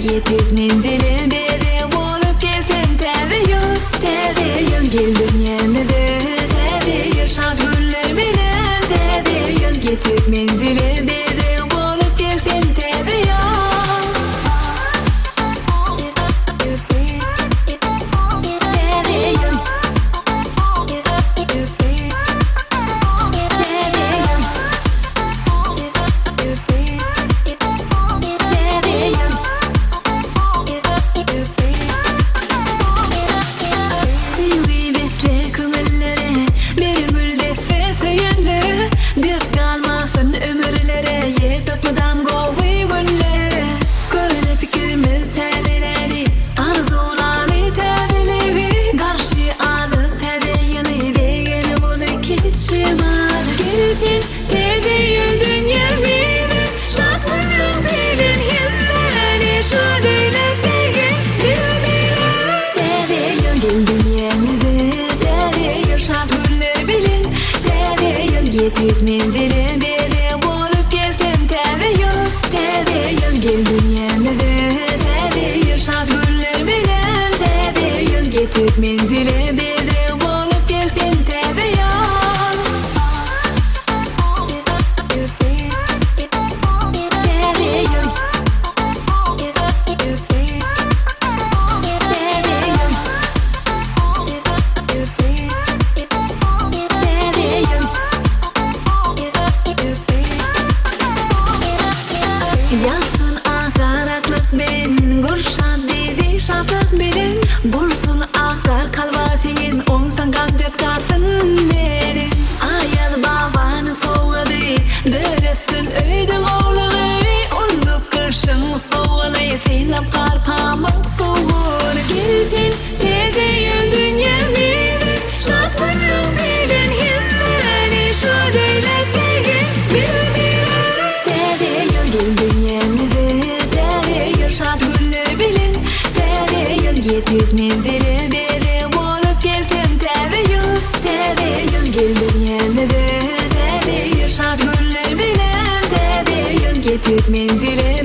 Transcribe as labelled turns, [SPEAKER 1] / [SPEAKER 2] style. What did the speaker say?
[SPEAKER 1] yetip mendilim beri bolup geldim Täze yıl geldim yenide Täze yıl şad günler bilen Täze yıl yetip mendilim beri bolup geldim Täze yıl yetip mendilim beri bolup geldim Täze yıl geldim yenide Täze yıl şad günler bilen Täze yıl yetip mendilim beri bolup geldim Täze yıl yansın akaraklık ben Gurşat dedi şatlık bilen Bulsun akar kalba senin Onsan gamdet karsın beni Ayal babanı soğudu Döresin öydün oğluğu Undup kırşın soğunu Seylap kar pamuk soğunu Gelsin Täze yıl dünya mini Şat günlük bilen himmeni Şu deylek belge bilmiyor Täze yıl geldim yenide Täze yıl şad günler bilen Täze yıl yetip mendilim beri bolup geldim Täze yıl geldim yenide Täze yıl şad günler bilen Täze yıl yetip mendilim